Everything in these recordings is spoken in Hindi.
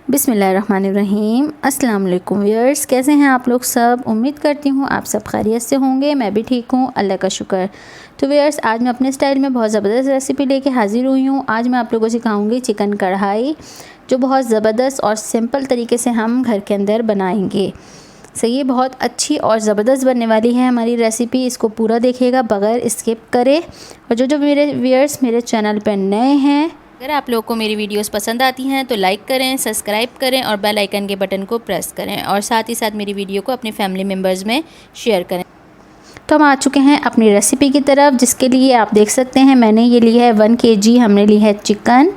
बिस्मिल्लाहिर्रहमानिर्रहीम। अस्सलाम वालेकुम व्यूअर्स, कैसे हैं आप लोग सब। उम्मीद करती हूँ आप सब खैरियत से होंगे। मैं भी ठीक हूँ, अल्लाह का शुक्र। तो व्यूअर्स, आज मैं अपने स्टाइल में बहुत ज़बरदस्त रेसिपी लेके हाज़िर हुई हूँ। आज मैं आप लोगों को सिखाऊंगी चिकन कढ़ाई, जो बहुत ज़बरदस्त और सिंपल तरीके से हम घर के अंदर बनाएंगे। सही है, बहुत अच्छी और ज़बरदस्त बनने वाली है हमारी रेसिपी। इसको पूरा देखिएगा बग़ैर स्किप करे। और जो मेरे व्यूअर्स मेरे चैनल पर नए हैं, अगर आप लोगों को मेरी वीडियोस पसंद आती हैं तो लाइक करें, सब्सक्राइब करें और बेल आइकन के बटन को प्रेस करें, और साथ ही साथ मेरी वीडियो को अपने फैमिली मेम्बर्स में शेयर करें। तो हम आ चुके हैं अपनी रेसिपी की तरफ, जिसके लिए आप देख सकते हैं मैंने ये लिया है 1 kg हमने ली है चिकन।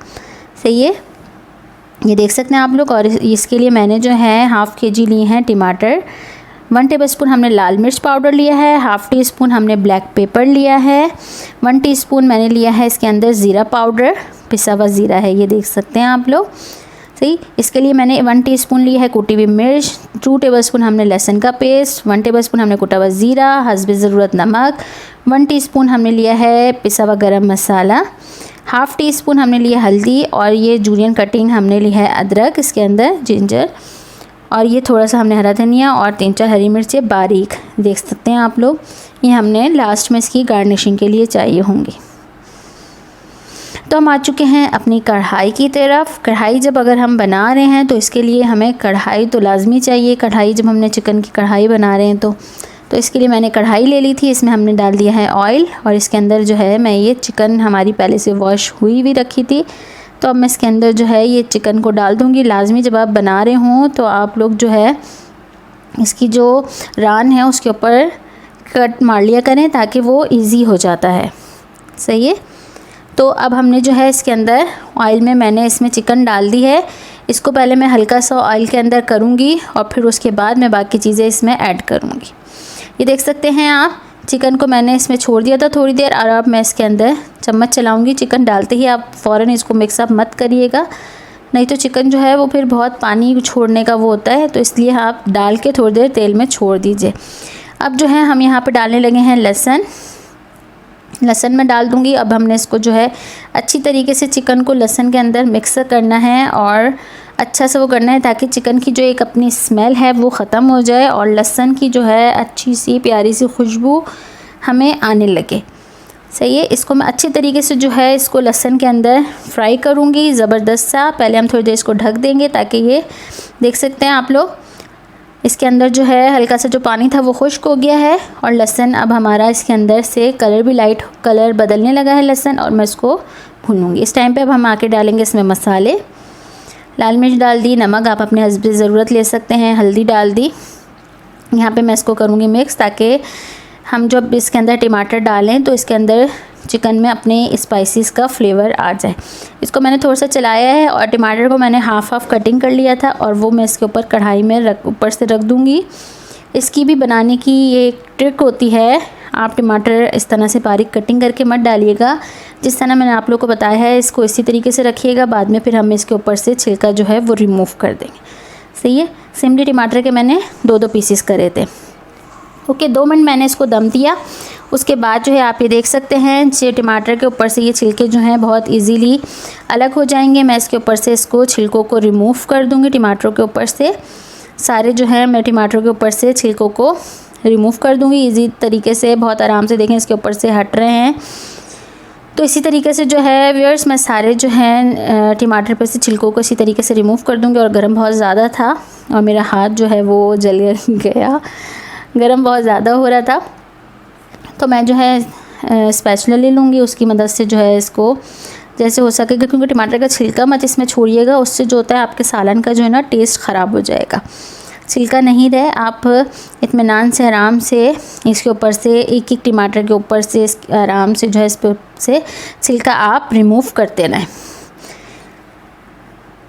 सही है, ये देख सकते हैं आप लोग। और इसके लिए मैंने जो है 1/2 kg लिए हैं टमाटर, 1 टेबलस्पून हमने लाल मिर्च पाउडर लिया है, 1/2 टीस्पून हमने ब्लैक पेपर लिया है, 1 टीस्पून मैंने लिया है इसके अंदर ज़ीरा पाउडर, पिसा हुआ ज़ीरा है, ये देख सकते हैं आप लोग। सही, इसके लिए मैंने 1 टीस्पून लिया है कुटी हुई मिर्च, 2 टेबलस्पून हमने लहसुन का पेस्ट, 1 टेबलस्पून हमने कुटा हुआ ज़ीरा, हस्बे ज़रूरत नमक, 1 टीस्पून हमने लिया है पिसा हुआ गरम मसाला, 1/2 टीस्पून हमने लिया हल्दी, और ये जूलियन कटिंग हमने ली है अदरक, इसके अंदर जिंजर, और ये थोड़ा सा हमने हरा धनिया और 3-4 हरी मिर्चें बारीक, देख सकते हैं आप लोग। ये हमने लास्ट में इसकी गार्निशिंग के लिए चाहिए होंगी। तो हम आ चुके हैं अपनी कढ़ाई की तरफ। कढ़ाई जब अगर हम बना रहे हैं तो इसके लिए हमें कढ़ाई तो लाजमी चाहिए। कढ़ाई जब हमने चिकन की कढ़ाई बना रहे हैं तो इसके लिए मैंने कढ़ाई ले ली थी। इसमें हमने डाल दिया है ऑयल, और इसके अंदर जो है मैं ये चिकन हमारी पहले से वॉश हुई भी रखी थी, तो अब मैं इसके अंदर जो है ये चिकन को डाल दूँगी। लाजमी जब आप बना रहे हों तो आप लोग जो है इसकी जो रान है उसके ऊपर कट मार लिया करें, ताकि वो ईज़ी हो जाता है। सही है, तो अब हमने जो है इसके अंदर ऑयल में मैंने इसमें चिकन डाल दी है। इसको पहले मैं हल्का सा ऑयल के अंदर करूँगी और फिर उसके बाद मैं बाकी चीज़ें इसमें ऐड करूँगी। ये देख सकते हैं आप, चिकन को मैंने इसमें छोड़ दिया था थोड़ी देर, और अब मैं इसके अंदर चम्मच चलाऊँगी। चिकन डालते ही आप फ़ौरन इसको मिक्सअप मत करिएगा, नहीं तो चिकन जो है वो फिर बहुत पानी छोड़ने का वो होता है, तो इसलिए आप डाल के थोड़ी देर तेल में छोड़ दीजिए। अब जो है हम यहाँ पर डालने लगे हैं लहसुन मैं डाल दूंगी। अब हमने इसको जो है अच्छी तरीके से चिकन को लहसुन के अंदर मिक्स करना है, और अच्छा से वो करना है ताकि चिकन की जो एक अपनी स्मेल है वो ख़त्म हो जाए, और लहसुन की जो है अच्छी सी प्यारी सी खुशबू हमें आने लगे। सही है, इसको मैं अच्छी तरीके से जो है इसको लहसुन के अंदर फ्राई करूँगी ज़बरदस्त सा। पहले हम थोड़ी देर इसको ढक देंगे, ताकि ये देख सकते हैं आप लोग इसके अंदर जो है हल्का सा जो पानी था वो खुश्क हो गया है, और लहसुन अब हमारा इसके अंदर से कलर भी लाइट कलर बदलने लगा है लहसुन, और मैं इसको भूनूंगी। इस टाइम पे अब हम आके डालेंगे इसमें मसाले। लाल मिर्च डाल दी, नमक आप अपने हस्बे ज़रूरत ले सकते हैं, हल्दी डाल दी। यहाँ पे मैं इसको करूँगी मिक्स, ताकि हम जब इसके अंदर टमाटर डालें तो इसके अंदर चिकन में अपने स्पाइसेस का फ्लेवर आ जाए। इसको मैंने थोड़ा सा चलाया है, और टमाटर को मैंने हाफ कटिंग कर लिया था, और वो मैं इसके ऊपर कढ़ाई में ऊपर से रख दूँगी। इसकी भी बनाने की ये एक ट्रिक होती है, आप टमाटर इस तरह से बारीक कटिंग करके मत डालिएगा, जिस तरह मैंने आप लोग को बताया है इसको इसी तरीके से रखिएगा। बाद में फिर हम इसके ऊपर से छिलका जो है वो रिमूव कर देंगे। सही है, सिमली टमाटर के मैंने 2-2 पीसेस करे थे। ओके, 2 मिनट मैंने इसको दम दिया। उसके बाद जो है आप ये देख सकते हैं ये टमाटर के ऊपर से ये छिलके जो हैं बहुत इजीली अलग हो जाएंगे। मैं इसके ऊपर से इसको छिलकों को रिमूव कर दूंगी। टमाटरों के ऊपर से सारे जो है मैं टमाटरों के ऊपर से छिलकों को रिमूव कर दूंगी इजी तरीके से, बहुत आराम से। देखें इसके ऊपर से हट रहे हैं। तो इसी तरीके से जो है व्यूअर्स मैं सारे जो हैं टमाटर पर से छिलकों को इसी तरीके से रिमूव कर दूँगी। और गर्म बहुत ज़्यादा था और मेरा हाथ जो है वो जल गया, गर्म बहुत ज़्यादा हो रहा था। तो मैं जो है स्पैचुला ले लूँगी, उसकी मदद से जो है इसको जैसे हो सकेगा, क्योंकि टमाटर का छिलका मत इसमें छोड़िएगा, उससे जो होता है आपके सालन का जो है ना टेस्ट ख़राब हो जाएगा। छिलका नहीं रहे, आप इत्मीनान से आराम से इसके ऊपर से एक टमाटर के ऊपर से आराम से जो है इस पर से छिलका आप रिमूव करते रहें।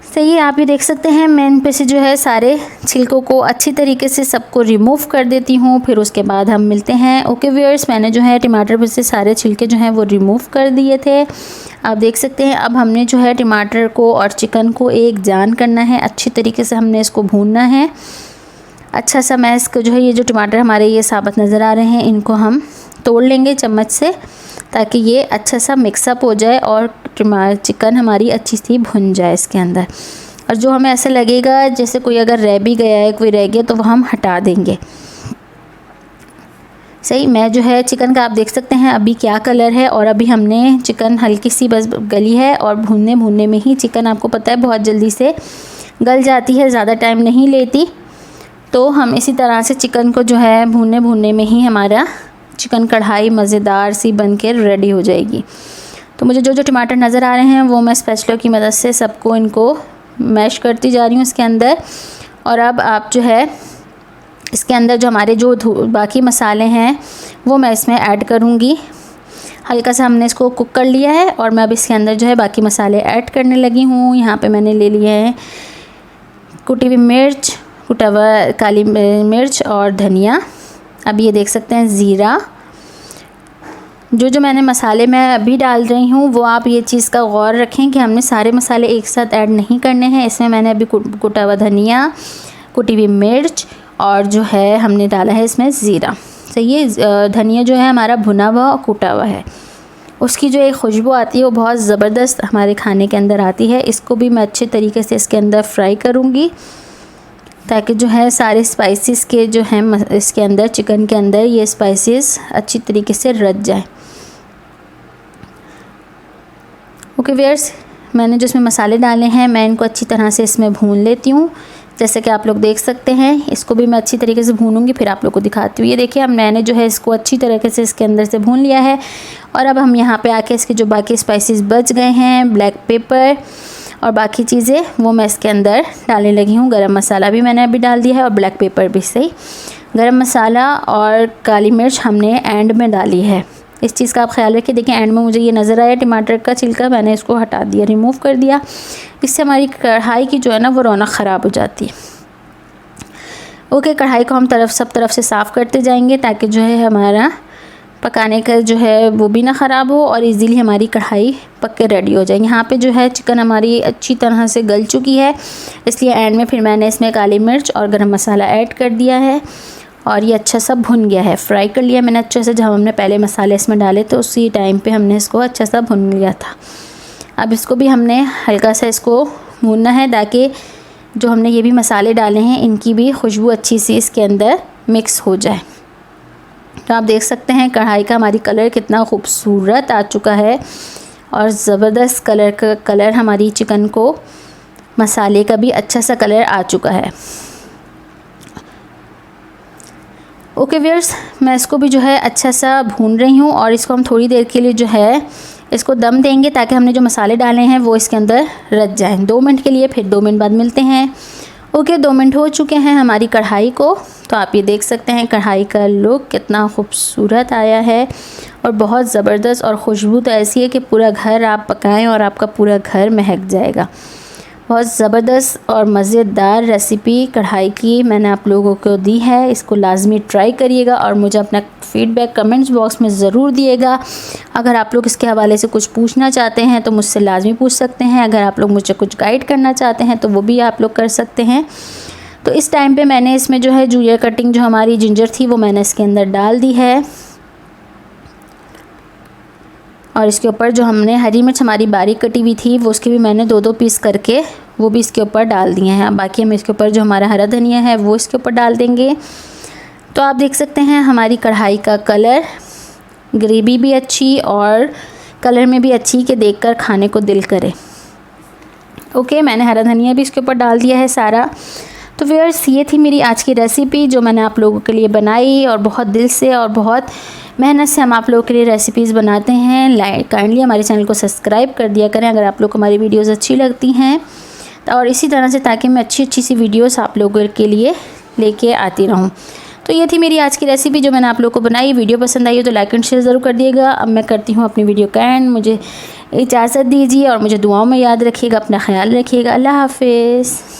सही है, आप ये देख सकते हैं मैं इन पे से जो है सारे छिलकों को अच्छी तरीके से सबको रिमूव कर देती हूँ, फिर उसके बाद हम मिलते हैं। ओके व्यूअर्स, मैंने जो है टमाटर पे से सारे छिलके जो हैं वो रिमूव कर दिए थे। आप देख सकते हैं अब हमने जो है टमाटर को और चिकन को एक जान करना है, अच्छी तरीके से हमने इसको भूनना है। अच्छा सा मैं इसको जो है ये जो टमाटर हमारे ये साबुत नज़र आ रहे हैं इनको हम तोड़ लेंगे चम्मच से, ताकि ये अच्छा सा मिक्सअप हो जाए और चिकन हमारी अच्छी सी भुन जाए इसके अंदर। और जो हमें ऐसा लगेगा जैसे कोई अगर रह भी गया है, कोई रह गया, तो वो हम हटा देंगे। सही, मैं जो है चिकन का आप देख सकते हैं अभी क्या कलर है, और अभी हमने चिकन हल्की सी बस गली है, और भूनने में ही चिकन आपको पता है बहुत जल्दी से गल जाती है, ज़्यादा टाइम नहीं लेती। तो हम इसी तरह से चिकन को जो है भूनने में ही हमारा चिकन कढ़ाई मज़ेदार सी बन के रेडी हो जाएगी। तो मुझे जो टमाटर नज़र आ रहे हैं वो मैं स्पैचुला की मदद से सबको इनको मैश करती जा रही हूँ इसके अंदर। और अब आप जो है इसके अंदर जो हमारे जो बाकी मसाले हैं वो मैं इसमें ऐड करूँगी। हल्का सा हमने इसको कुक कर लिया है, और मैं अब इसके अंदर जो है बाकी मसाले ऐड करने लगी हूँ। यहाँ पे मैंने ले लिए हैं कुटी हुई मिर्च, कुटा हुआ काली मिर्च और धनिया। अब ये देख सकते हैं ज़ीरा। जो मैंने मसाले मैं अभी डाल रही हूँ वो आप ये चीज़ का गौर रखें कि हमने सारे मसाले एक साथ ऐड नहीं करने हैं। इसमें मैंने अभी कुटा हुआ धनिया, कुटी हुई मिर्च और जो है हमने डाला है इसमें ज़ीरा। तो ये धनिया जो है हमारा भुना हुआ और कूटा हुआ है, उसकी जो एक खुशबू आती है वो बहुत ज़बरदस्त हमारे खाने के अंदर आती है। इसको भी मैं अच्छे तरीके से इसके अंदर फ्राई करूँगी ताकि जो है सारे स्पाइसेस के जो हैं इसके अंदर चिकन के अंदर ये स्पाइसेस अच्छी तरीके से रच जाए। ओके व्यूअर्स, मैंने जो इसमें मसाले डाले हैं मैं इनको अच्छी तरह से इसमें भून लेती हूँ। जैसे कि आप लोग देख सकते हैं, इसको भी मैं अच्छी तरीके से भूनूंगी, फिर आप लोग को दिखाती हूँ। ये देखिए मैंने जो है इसको अच्छी तरीके से इसके अंदर से भून लिया है। और अब हम यहाँ पे आके इसके जो बाकी स्पाइसेस बच गए हैं, ब्लैक पेपर और बाकी चीज़ें, वो मैं इसके अंदर डालने लगी हूँ। गरम मसाला भी मैंने अभी डाल दिया है और ब्लैक पेपर भी। सही, गरम मसाला और काली मिर्च हमने एंड में डाली है। इस चीज़ का आप ख्याल रखिए। देखिए एंड में मुझे ये नज़र आया टमाटर का छिलका, मैंने इसको हटा दिया, रिमूव कर दिया। इससे हमारी कढ़ाई की जो है ना वो रौनक ख़राब हो जाती है। ओके, कढ़ाई को हम सब तरफ से साफ़ करते जाएंगे ताकि जो है हमारा पकाने का जो है वो भी ना ख़राब हो और इजीली हमारी कढ़ाई पक के रेडी हो जाए। यहाँ पे जो है चिकन हमारी अच्छी तरह से गल चुकी है, इसलिए एंड में फिर मैंने इसमें काली मिर्च और गरम मसाला ऐड कर दिया है और ये अच्छा सा भुन गया है, फ्राई कर लिया मैंने अच्छे से। जब हमने पहले मसाले इसमें डाले तो उसी टाइम पे हमने इसको अच्छा सा भुन लिया था। अब इसको भी हमने हल्का सा इसको भूनना है ताकि जो हमने ये भी मसाले डाले हैं इनकी भी खुशबू अच्छी सी इसके अंदर मिक्स हो जाए। तो आप देख सकते हैं कढ़ाई का हमारी कलर कितना खूबसूरत आ चुका है और ज़बरदस्त कलर हमारी चिकन को मसाले का भी अच्छा सा कलर आ चुका है। ओके व्यूअर्स, मैं इसको भी जो है अच्छा सा भून रही हूँ और इसको हम थोड़ी देर के लिए जो है इसको दम देंगे ताकि हमने जो मसाले डाले हैं वो इसके अंदर रच जाएं। 2 मिनट के लिए, फिर 2 मिनट बाद मिलते हैं। ओके, 2 मिनट हो चुके हैं हमारी कढ़ाई को। तो आप ये देख सकते हैं कढ़ाई का लुक कितना खूबसूरत आया है और बहुत ज़बरदस्त, और खुशबू तो ऐसी है कि पूरा घर आप पकाएं और आपका पूरा घर महक जाएगा। बहुत ज़बरदस्त और मज़ेदार रेसिपी कढ़ाई की मैंने आप लोगों को दी है। इसको लाजमी ट्राई करिएगा और मुझे अपना फ़ीडबैक कमेंट्स बॉक्स में ज़रूर दिएगा। अगर आप लोग इसके हवाले से कुछ पूछना चाहते हैं तो मुझसे लाजमी पूछ सकते हैं। अगर आप लोग मुझे कुछ गाइड करना चाहते हैं तो वो भी आप लोग कर सकते हैं। तो इस टाइम पे मैंने इसमें जो है जूलियर कटिंग जो हमारी जिंजर थी वो मैंने इसके अंदर डाल दी है, और इसके ऊपर जो हमने हरी मिर्च हमारी बारीक कटी हुई थी वो उसके भी मैंने 2-2 पीस करके वो भी इसके ऊपर डाल दिए हैं। बाकी हम इसके ऊपर जो हमारा हरा धनिया है वो इसके ऊपर डाल देंगे। तो आप देख सकते हैं हमारी कढ़ाई का कलर, ग्रेवी भी अच्छी और कलर में भी अच्छी कि देखकर खाने को दिल करे। ओके, मैंने हरा धनिया भी इसके ऊपर डाल दिया है सारा। तो व्यूअर्स, ये थी मेरी आज की रेसिपी जो मैंने आप लोगों के लिए बनाई, और बहुत दिल से और बहुत मेहनत से हम आप लोगों के लिए रेसिपीज़ बनाते हैं। काइंडली हमारे चैनल को सब्सक्राइब कर दिया करें अगर आप लोग को हमारी वीडियोस अच्छी लगती हैं, और इसी तरह से ताकि मैं अच्छी सी वीडियोस आप लोगों के लिए लेके आती रहूं। तो ये थी मेरी आज की रेसिपी जो मैंने आप लोगों को बनाई। वीडियो पसंद आई हो तो लाइक एंड शेयर ज़रूर कर दिएगा। अब मैं करती हूँ अपनी वीडियो का एंड, मुझे इजाज़त दीजिए और मुझे दुआओं में याद रखिएगा। अपना ख्याल रखिएगा। अल्लाह हाफिज़।